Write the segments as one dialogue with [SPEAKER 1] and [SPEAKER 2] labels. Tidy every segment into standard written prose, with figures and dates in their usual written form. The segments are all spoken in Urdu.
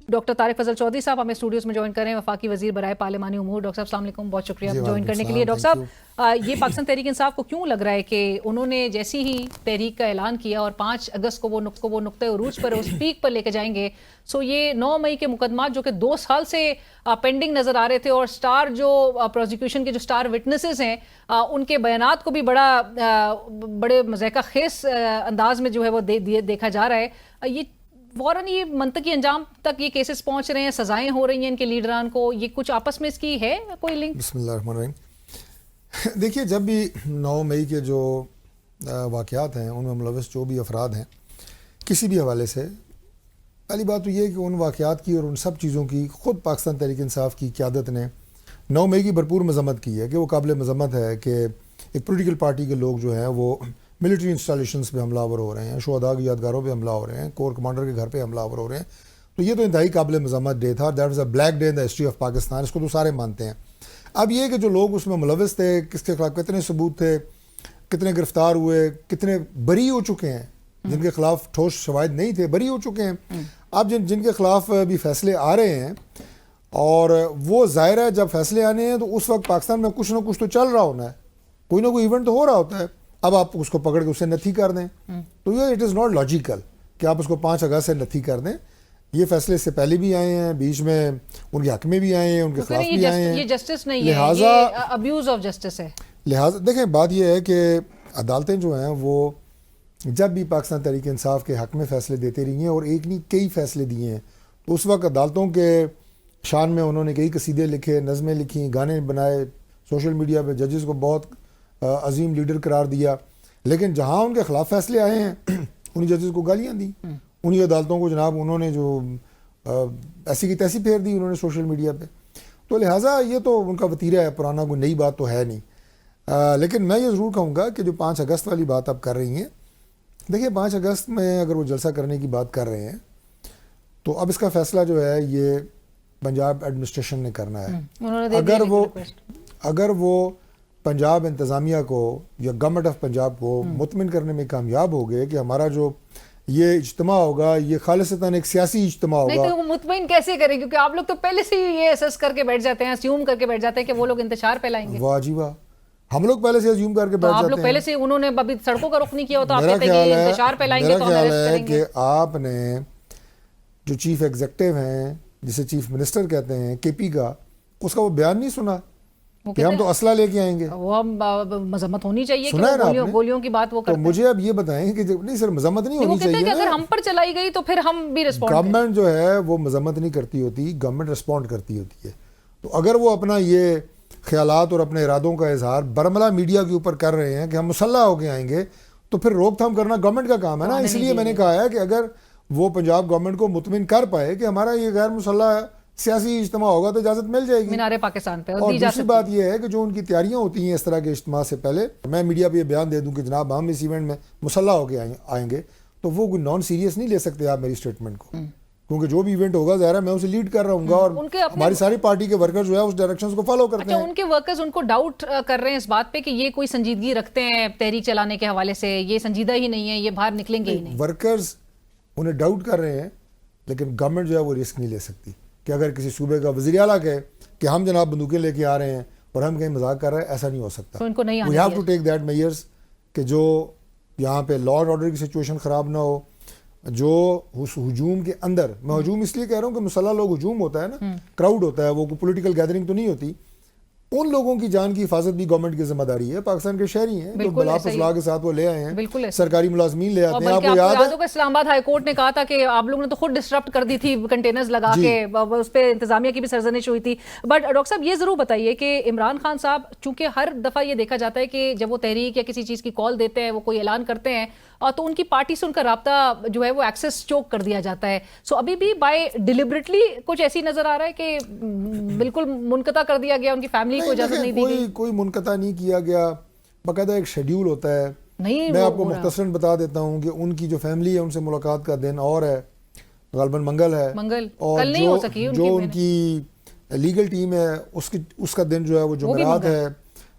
[SPEAKER 1] ڈاکٹر طارق فضل چودھری صاحب ہمیں اسٹوڈیوز میں جوائن کر رہے ہیں، وفاقی وزیر برائے پارلیمانی امور۔ ڈاکٹر صاحب السلام علیکم، بہت شکریہ جوائن کرنے کے لیے۔ ڈاکٹر صاحب یہ پاکستان تحریک انصاف کو کیوں لگ رہا ہے کہ انہوں نے جیسی ہی تحریک کا اعلان کیا اور 5 اگست کو وہ نقطۂ عروج پر اس پیک پر لے کے جائیں گے، سو یہ 9 مئی کے مقدمات جو کہ 2 سال سے پینڈنگ نظر آ رہے تھے، اور سٹار جو پروزیکیوشن کے جو سٹار وٹنسز ہیں ان کے بیانات کو بھی بڑے مضحکہ خیز انداز میں جو ہے وہ دیکھا جا رہا ہے، یہ فوراً یہ منطقی انجام تک یہ کیسز پہنچ رہے ہیں، سزائیں ہو رہی ہیں ان کے لیڈران کو، یہ کچھ آپس میں اس کی ہے کوئی لنک؟
[SPEAKER 2] بسم اللہ الرحمن الرحیم۔ دیکھیے، جب بھی 9 مئی کے جو واقعات ہیں ان میں ملوث جو بھی افراد ہیں کسی بھی حوالے سے، پہلی بات تو یہ ہے کہ ان واقعات کی اور ان سب چیزوں کی خود پاکستان تحریک انصاف کی قیادت نے 9 مئی کی بھرپور مذمت کی ہے کہ وہ قابل مذمت ہے کہ ایک پولیٹیکل پارٹی کے لوگ جو ہیں وہ ملٹری انسٹالیشنز پہ حملہ آور ہو رہے ہیں، شہداء کی یادگاروں پہ حملہ ہو رہے ہیں، کور کمانڈر کے گھر پہ حملہ آور ہو رہے ہیں، تو یہ تو انتہائی قابل مذمت ڈے تھا۔ That was a black day in the history of Pakistan, اس کو تو سارے مانتے ہیں۔ اب یہ کہ جو لوگ اس میں ملوث تھے، کس کے خلاف کتنے ثبوت تھے، کتنے گرفتار ہوئے، کتنے بری ہو چکے ہیں، جن کے خلاف ٹھوس شواہد نہیں تھے بری ہو چکے ہیں، اب جن کے خلاف بھی فیصلے آ رہے ہیں، اور وہ ظاہر ہے جب فیصلے آنے ہیں تو اس وقت پاکستان میں کچھ نہ کچھ تو چل رہا ہونا ہے، کوئی نہ کوئی ایونٹ تو ہو رہا ہوتا ہے۔ اب آپ اس کو پکڑ کے اسے نتھی کر دیں تو یہ اٹ از ناٹ لاجیکل کہ آپ اس کو 5 اگست سے نتھی کر دیں۔ یہ فیصلے سے پہلے بھی آئے ہیں، بیچ میں ان کے حق میں بھی آئے ہیں، ان کے خلاف بھی آئے ہیں،
[SPEAKER 1] یہ جسٹس نہیں ہے، یہ ابیوز آف جسٹس ہے۔
[SPEAKER 2] لہٰذا دیکھیں، بات یہ ہے کہ عدالتیں جو ہیں وہ جب بھی پاکستان تحریک انصاف کے حق میں فیصلے دیتے رہی ہیں، اور ایک نہیں کئی فیصلے دیے ہیں، تو اس وقت عدالتوں کے شان میں انہوں نے کئی قصیدے لکھے، نظمیں لکھی، گانے بنائے، سوشل میڈیا پہ ججز کو بہت عظیم لیڈر قرار دیا، لیکن جہاں ان کے خلاف فیصلے آئے ہیں انہی ججز کو گالیاں دی، انہی عدالتوں کو جناب انہوں نے جو ایسی کی تیسی پھیر دی انہوں نے سوشل میڈیا پہ۔ تو لہٰذا یہ تو ان کا وتیرہ ہے پرانا، کوئی نئی بات تو ہے نہیں۔ لیکن میں یہ ضرور کہوں گا کہ جو 5 اگست والی بات آپ کر رہی ہیں، دیکھیے 5 اگست میں اگر وہ جلسہ کرنے کی بات کر رہے ہیں تو اب اس کا فیصلہ جو ہے یہ پنجاب ایڈمنسٹریشن نے کرنا ہے۔ اگر وہ پنجاب انتظامیہ کو یا گورنمنٹ آف پنجاب کو مطمئن کرنے میں کامیاب ہو گئے کہ ہمارا جو یہ اجتماع ہوگا یہ خالصتاً ایک سیاسی اجتماع ہوگا،
[SPEAKER 1] نہیں تو وہ مطمئن کیسے کریں؟ کیونکہ آپ لوگ تو پہلے سے ہی یہ اسس کر کے بیٹھ جاتے ہیں، اسیوم کر کے بیٹھ جاتے ہیں کہ وہ لوگ انتشار پھیلائیں گے۔
[SPEAKER 2] واہ جی واہ، ہم لوگ پہلے سے اسیوم کر کے بیٹھ جاتے ہیں۔
[SPEAKER 1] آپ لوگ پہلے سے، انہوں نے ابھی سڑکوں کا رخ نہیں کیا ہوتا، آپ کہتے ہیں کہ انتشار پھیلائیں گے تو ہم اریسٹ کریں گے۔
[SPEAKER 2] کہ آپ نے جو چیف ایگزیکٹو ہیں جسے چیف منسٹر کہتے ہیں کے پی کا، اس کا وہ بیان نہیں سنا کہ ہم تو اسلحہ لے کے آئیں گے؟
[SPEAKER 1] وہ مذمت ہونی چاہیے کہ گولیوں کی بات وہ کرتے ہیں۔
[SPEAKER 2] تو مجھے اب یہ بتائیں کہ نہیں سر، مذمت نہیں ہونی چاہیے،
[SPEAKER 1] اگر ہم پر چلائی گئی تو پھر ہم بھی رسپونڈ کریں۔
[SPEAKER 2] گورنمنٹ جو ہے وہ مذمت نہیں کرتی ہوتی، گورنمنٹ رسپونڈ کرتی ہوتی ہے۔ تو اگر وہ اپنا یہ خیالات اور اپنے ارادوں کا اظہار برملا میڈیا کے اوپر کر رہے ہیں کہ ہم مسلح ہو کے آئیں گے، تو پھر روک تھام کرنا گورنمنٹ کا کام ہے نا۔ اس لیے میں نے کہا ہے کہ اگر وہ پنجاب گورنمنٹ کو مطمئن کر پائے کہ ہمارا یہ غیر مسلح سیاسی اجتماع ہوگا تو اجازت مل جائے گی
[SPEAKER 1] مینار پاکستان پہ۔
[SPEAKER 2] اور دوسری بات یہ ہے کہ جو ان کی تیاریاں ہوتی ہیں اس طرح کے اجتماع سے پہلے، میں میڈیا پہ یہ بیان دے دوں کہ جناب ہم اس ایونٹ میں مسلح ہو کے آئیں گے، تو وہ کوئی نان سیریس نہیں لے سکتے آپ میری اسٹیٹمنٹ کو، کیونکہ جو بھی ایونٹ ہوگا ظاہر ہے میں اسے لیڈ کر رہا ہوں گا، اور ہماری ساری پارٹی کے ورکر جو ہے اس ڈائریکشنز کو فالو کرتے ہیں۔
[SPEAKER 1] ان کے ورکرز ان کو ڈاؤٹ کر رہے ہیں اس بات پہ کہ یہ کوئی سنجیدگی رکھتے ہیں تحریک چلانے کے حوالے سے، یہ سنجیدہ ہی نہیں ہے، یہ باہر نکلیں گے ہی نہیں۔
[SPEAKER 2] ورکرز انہیں ڈاؤٹ کر رہے ہیں، لیکن گورنمنٹ جو ہے وہ رسک نہیں لے سکتی کہ اگر کسی صوبے کا وزیر اعلیٰ کہے کہ ہم جناب بندوقیں لے کے آ رہے ہیں اور ہم کہیں مذاق کر رہے ہیں، ایسا نہیں ہو سکتا۔ We have to take that measures کہ جو یہاں پہ لا اینڈ آرڈر کی سچویشن خراب نہ ہو، جو اس ہجوم کے اندر، میں ہجوم اس لیے کہہ رہا ہوں کہ مسلح لوگ ہجوم ہوتا ہے نا، کراؤڈ ہوتا ہے، وہ پولیٹیکل گیدرنگ تو نہیں ہوتی، ان لوگوں کی جان کی حفاظت بھی گورنمنٹ کی ذمہ داری ہے۔ پاکستان کے شہری ہیں جو بلا فضلا کے ساتھ وہ لے آئے ہیں، سرکاری ملازمین لے آتے ہیں۔ آپ کو یاد ہے
[SPEAKER 1] اسلام آباد ہائی کورٹ نے کہا تھا کہ آپ لوگوں نے تو خود ڈسٹرپٹ کر دی تھی کنٹینرز لگا کے، اس پہ انتظامیہ کی بھی سرزنش ہوئی تھی۔ بٹ ڈاکٹر صاحب یہ ضرور بتائیے کہ عمران خان صاحب، چونکہ ہر دفعہ یہ دیکھا جاتا ہے کہ جب وہ تحریک یا کسی چیز کی کال دیتے ہیں، وہ کوئی اعلان کرتے ہیں، تو ان کی پارٹی سے ان کا رابطہ جو ہے وہ ایکسس چوک کر دیا جاتا ہے۔ سو ابھی بھی بائی ڈیلیبریٹلی کچھ ایسی نظر آ رہا ہے کہ بالکل منقطع کر دیا گیا، ان کی فیملی کو اجازت نہیں دی گئی؟
[SPEAKER 2] کوئی منقطع نہیں کیا گیا، باقاعدہ ایک شیڈیول ہوتا ہے۔ میں آپ کو مختصراً بتا دیتا ہوں کہ ان کی جو فیملی ہے ان سے ملاقات کا دن اور ہے، غالباً منگل ہے، اور جو ان کی لیگل ٹیم ہے اس کا دن جو ہے وہ جمعرات ہے،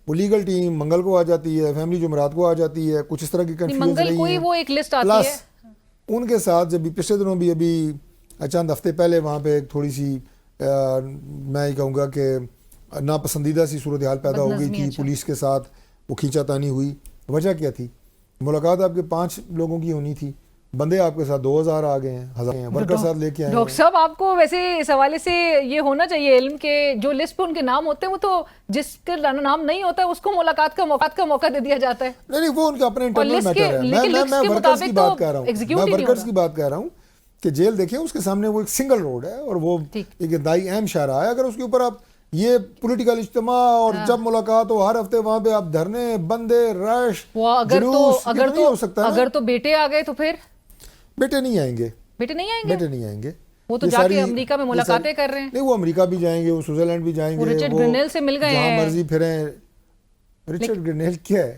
[SPEAKER 2] وہ لیگل ٹیم منگل کو آ جاتی ہے، فیملی جمعرات کو آ جاتی ہے، کچھ اس طرح کی کنفیوژن نہیں ہے۔
[SPEAKER 1] وہ ایک لسٹ آتی
[SPEAKER 2] پلس
[SPEAKER 1] ہے
[SPEAKER 2] ان کے ساتھ جب پچھلے دنوں بھی ابھی چند ہفتے پہلے وہاں پہ ایک تھوڑی سی میں یہ کہوں گا کہ ناپسندیدہ سی صورتحال پیدا ہو گئی تھی پولیس کے ساتھ، وہ کھینچا تانی ہوئی. وجہ کیا تھی؟ ملاقات آپ کے 5 لوگوں کی ہونی تھی، بندے آپ کے ساتھ 2000 آ گئے ہیں، 1000 ورکر ساتھ لے کے آئے ہیں.
[SPEAKER 1] ڈاکٹر صاحب آپ کو ویسے اس حوالے سے یہ ہونا چاہیے علم کہ جو لسٹ پہ ان کے نام ہوتے ہیں وہ تو جس کا نام نہیں ہوتا ہے اس کو ملاقات کا موقع دے دیا جاتا ہے.
[SPEAKER 2] نہیں وہ ان کا اپنا انٹرنل میٹر ہے. میں ورکرز کی بات کر رہا ہوں، میں ورکرز کی بات کر رہا ہوں کہ جیل دیکھیں اس کے سامنے وہ ایک سنگل روڈ ہے اور وہ ایک انتہائی اہم شاہراہ ہے. اگر اس کے اوپر آپ یہ پولیٹیکل اجتماع اور جب ملاقات ہو ہر ہفتے وہاں پہ آپ دھرنے بندے رش جلوس،
[SPEAKER 1] اگر تو بیٹے آ گئے تو پھر
[SPEAKER 2] بیٹے نہیں آئیں گے.
[SPEAKER 1] بیٹے نہیں آئیں گے. وہ تو جا کے امریکہ میں ملاقاتیں کر رہے ہیں.
[SPEAKER 2] نہیں وہ امریکہ بھی جائیں گے، وہ سوئٹزرلینڈ بھی جائیں گے،
[SPEAKER 1] وہ رچرڈ گرنیل سے مل گئے ہیں،
[SPEAKER 2] جہاں مرضی پھریں. رچرڈ گرنیل کیا ہے؟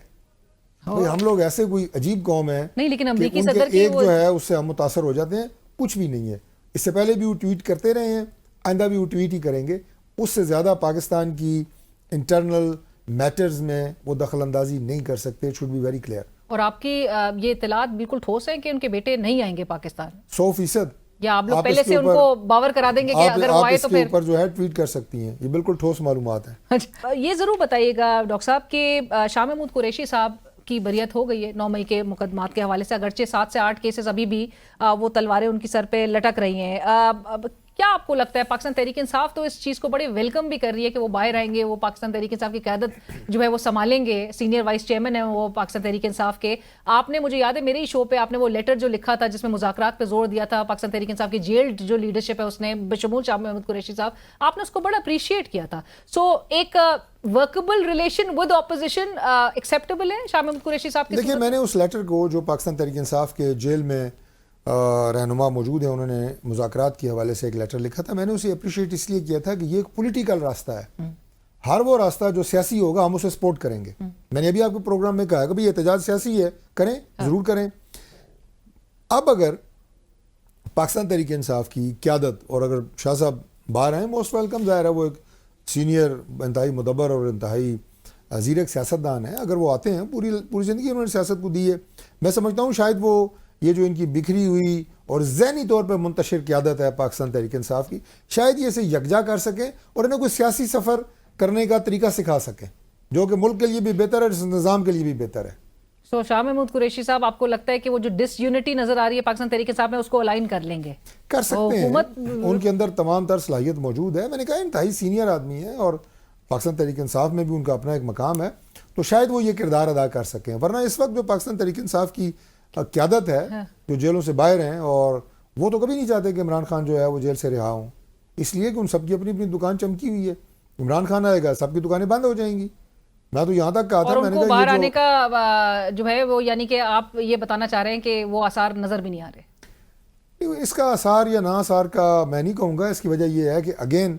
[SPEAKER 2] ہم لوگ ایسے کوئی عجیب قوم ہے
[SPEAKER 1] نہیں، لیکن امریکی
[SPEAKER 2] صدر
[SPEAKER 1] صدر کی
[SPEAKER 2] ایک جو ہے اس سے ہم متاثر ہو جاتے ہیں. کچھ بھی نہیں ہے. اس سے پہلے بھی وہ ٹویٹ کرتے رہے ہیں، آئندہ بھی وہ ٹویٹ ہی کریں گے. اس سے زیادہ پاکستان کی انٹرنل میٹرز میں وہ دخل اندازی نہیں کر سکتے. Should be very clear.
[SPEAKER 1] اور آپ کی یہ اطلاعات بالکل ٹھوس ہیں کہ ان کے بیٹے نہیں آئیں گے پاکستان
[SPEAKER 2] 100%.
[SPEAKER 1] یا آپ لوگ پہلے سے ان کو باور کرا دیں گے کہ اگر وہ آئے تو پھر
[SPEAKER 2] آپ اس کے اوپر جو ہے ٹویٹ کر سکتی ہیں. یہ بالکل ٹھوس معلومات ہیں.
[SPEAKER 1] یہ ضرور بتائیے گا ڈاکٹر صاحب کہ شاہ محمود قریشی صاحب کی بریت ہو گئی ہے 9 مئی کے مقدمات کے حوالے سے، اگرچہ 7 سے 8 کیسز ابھی بھی وہ تلواریں ان کی سر پہ لٹک رہی ہیں. کیا آپ کو لگتا ہے پاکستان تحریک انصاف تو اس چیز کو بڑے ویلکم بھی کر رہی ہے کہ وہ باہر آئیں گے، وہ پاکستان تحریک انصاف کی قیادت جو ہے وہ سنبھالیں گے، سینئر وائس چیئرمین ہیں وہ پاکستان تحریک انصاف کے. آپ نے مجھے یاد ہے میرے ہی شو پہ آپ نے وہ لیٹر جو لکھا تھا جس میں مذاکرات پہ زور دیا تھا پاکستان تحریک انصاف کی جیلڈ جو لیڈرشپ ہے اس نے بشمول شاہ محمود قریشی صاحب، آپ نے اس کو بڑا اپریشیٹ کیا تھا. سو ایک workable relation with opposition acceptable ہے شاہ محمود قریشی صاحب کی؟
[SPEAKER 2] دیکھیے میں نے اس لیٹر کو جو پاکستان تحریک انصاف کے جیل میں رہنما موجود ہیں انہوں نے مذاکرات کے حوالے سے ایک لیٹر لکھا تھا، میں نے اسے اپریشیٹ اس لیے کیا تھا کہ یہ ایک پولیٹیکل راستہ ہے. ہر وہ راستہ جو سیاسی ہوگا ہم اسے سپورٹ کریں گے. میں نے ابھی آپ کے پروگرام میں کہا کہ یہ احتجاج سیاسی ہے، کریں ضرور کریں. اب اگر پاکستان تحریک انصاف کی قیادت اور اگر شاہ صاحب باہر ہیں موسٹ ویلکم. ظاہر ہے وہ ایک سینئر انتہائی مدبر اور انتہائی زیر ایک سیاستدان ہیں. اگر وہ آتے ہیں پوری زندگی انہوں نے سیاست کو دی ہے. میں سمجھتا ہوں شاید وہ یہ جو ان کی بکھری ہوئی اور ذہنی طور پہ منتشر قیادت ہے پاکستان تحریک انصاف کی، شاید یہ اسے یکجا کر سکیں اور انہیں کوئی سیاسی سفر کرنے کا طریقہ سکھا سکیں جو کہ ملک کے لیے بھی بہتر ہے، نظام کے لیے بھی بہتر ہے.
[SPEAKER 1] سو شاہ محمود قریشی صاحب آپ کو لگتا ہے کہ وہ جو ڈس یونٹی نظر آ رہی ہے پاکستان تحریک انصاف میں اس کو الائن کر لیں گے؟
[SPEAKER 2] کر سکتے ہیں. ان کے اندر تمام تر صلاحیت موجود ہے. میں نے کہا انتہائی سینئر آدمی ہے اور پاکستان تحریک انصاف میں بھی ان کا اپنا ایک مقام ہے، تو شاید وہ یہ کردار ادا کر سکیں. ورنہ اس وقت جو پاکستان تحریک انصاف کی قیادت ہے جو جیلوں سے باہر ہیں، اور وہ تو کبھی نہیں چاہتے کہ عمران خان جو ہے وہ جیل سے رہا ہوں، اس لیے کہ ان سب کی اپنی اپنی دکان چمکی ہوئی ہے. عمران خان آئے گا سب کی دکانیں بند ہو جائیں گی. میں تو یہاں تک کہا تھا، میں نے کہا
[SPEAKER 1] باہر آنے کا جو ہے وہ یعنی کہ آپ یہ بتانا چاہ رہے ہیں کہ وہ آثار نظر بھی نہیں آ رہے.
[SPEAKER 2] اس کا آثار یا نہ آثار کا میں نہیں کہوں گا. اس کی وجہ یہ ہے کہ اگین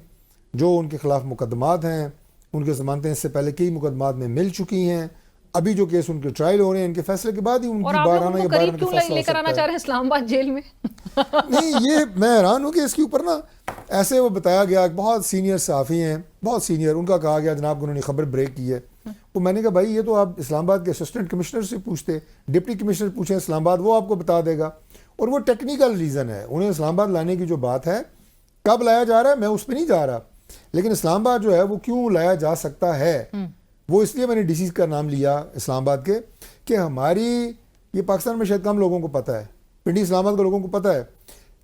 [SPEAKER 2] جو ان کے خلاف مقدمات ہیں ان کے ضمانتیں اس سے پہلے کئی مقدمات میں مل چکی ہیں. ابھی جو کیس ان کے ٹرائل ہو رہے ہیں ان کے فیصلے کے بعد ہی ان کی باہر آنا یا باہر آنے کا فیصلہ
[SPEAKER 1] لے کر آنا چاہ رہے ہیں اسلام آباد جیل میں.
[SPEAKER 2] نہیں یہ میں حیران ہوں کہ اس کے اوپر نا ایسے وہ بتایا گیا بہت سینئر صحافی ہیں، بہت سینئر، ان کا کہا گیا جناب انہوں نے خبر بریک کی ہے. وہ میں نے کہا بھائی یہ تو آپ اسلام آباد کے اسسٹنٹ کمشنر سے پوچھتے، ڈپٹی کمشنر پوچھیں اسلام آباد، وہ آپ کو بتا دے گا. اور وہ ٹیکنیکل ریزن ہے انہیں اسلام آباد لانے کی جو بات ہے کب لایا جا رہا ہے میں اس پہ نہیں جا رہا، لیکن اسلام آباد جو ہے وہ کیوں لایا جا سکتا ہے وہ اس لیے میں نے ڈی سی کا نام لیا اسلام آباد کے کہ ہماری یہ پاکستان میں شاید کم لوگوں کو پتہ ہے، پنڈی اسلام آباد کے لوگوں کو پتہ ہے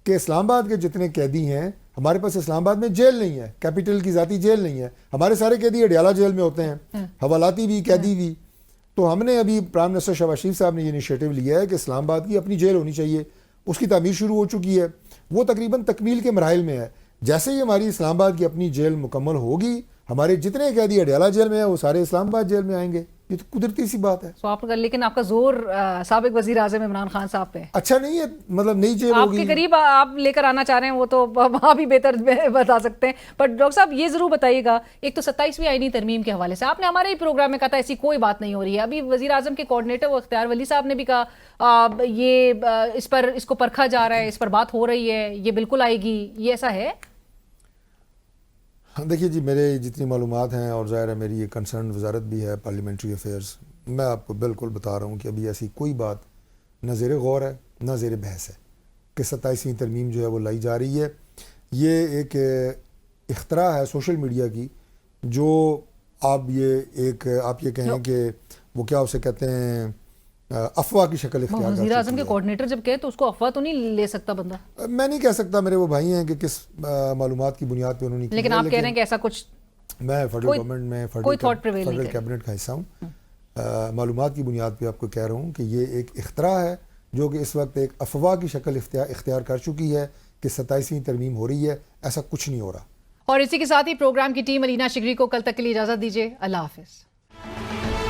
[SPEAKER 2] کہ اسلام آباد کے جتنے قیدی ہیں ہمارے پاس اسلام آباد میں جیل نہیں ہے، کیپٹل کی ذاتی جیل نہیں ہے. ہمارے سارے قیدی اڈیالہ جیل میں ہوتے ہیں، حوالاتی بھی قیدی بھی. تو ہم نے ابھی پرائم منسٹر شہباز شریف صاحب نے یہ انیشیٹو لیا ہے کہ اسلام آباد کی اپنی جیل ہونی چاہیے. اس کی تعمیر شروع ہو چکی ہے، وہ تقریباً تکمیل کے مراحل میں ہے. جیسے ہی ہماری اسلام آباد کی اپنی جیل مکمل ہوگی ہمارے جتنے قیدی اڈیالہ جیل میں ہیں وہ سارے اسلام آباد جیل میں آئیں گے. یہ تو قدرتی سی بات ہے.
[SPEAKER 1] لیکن آپ کا زور سابق وزیر اعظم عمران خان صاحب پہ
[SPEAKER 2] اچھا نہیں ہے، مطلب نئی جیل
[SPEAKER 1] آپ کے قریب آپ لے کر آنا چاہ رہے ہیں وہ تو وہاں بھی بہتر بتا سکتے ہیں. پر ڈاکٹر صاحب یہ ضرور بتائیے گا، ایک تو 27ویں آئینی ترمیم کے حوالے سے آپ نے ہمارے ہی پروگرام میں کہا تھا ایسی کوئی بات نہیں ہو رہی ہے. ابھی وزیر اعظم کے کوآرڈینیٹر وہ اختیار ولی صاحب نے بھی کہا یہ اس کو پرکھا جا رہا ہے، اس پر بات ہو رہی ہے، یہ بالکل آئے گی. یہ ایسا ہے؟
[SPEAKER 2] دیکھیے جی میرے جتنی معلومات ہیں اور ظاہر ہے میری یہ کنسرن وزارت بھی ہے پارلیمنٹری افیئرز، میں آپ کو بالکل بتا رہا ہوں کہ ابھی ایسی کوئی بات نہ زیر غور ہے نہ زیر بحث ہے. کہ 27ویں ترمیم جو ہے وہ لائی جا رہی ہے. یہ ایک اختراع ہے سوشل میڈیا کی, جو آپ یہ کہیں کہ وہ کیا اسے کہتے ہیں افواہ کی شکل اختیار کر چکی ہے.
[SPEAKER 1] وزیر اعظم کے کوارڈینیٹر جب کہے تو اس کو افواہ تو نہیں لے سکتا بندہ.
[SPEAKER 2] میں نہیں کہہ سکتا, میرے وہ بھائی ہیں کہ کس معلومات کی بنیاد پہ انہوں نے کی,
[SPEAKER 1] لیکن آپ کہہ رہے ہیں کہ ایسا کچھ
[SPEAKER 2] میں فیڈرل گورنمنٹ میں فیڈرل کیبنٹ کا حصہ ہوں. معلومات کی بنیاد پہ آپ کو کہہ رہا ہوں کہ یہ ایک اختراع ہے جو کہ اس وقت ایک افواہ کی شکل اختیار کر چکی ہے کہ 27ویں ترمیم ہو رہی ہے. ایسا کچھ نہیں ہو رہا.
[SPEAKER 1] اور اسی کے ساتھ ہی پروگرام کی ٹیم علینا شگری کو کل تک کے لیے اجازت دیجیے. اللہ حافظ.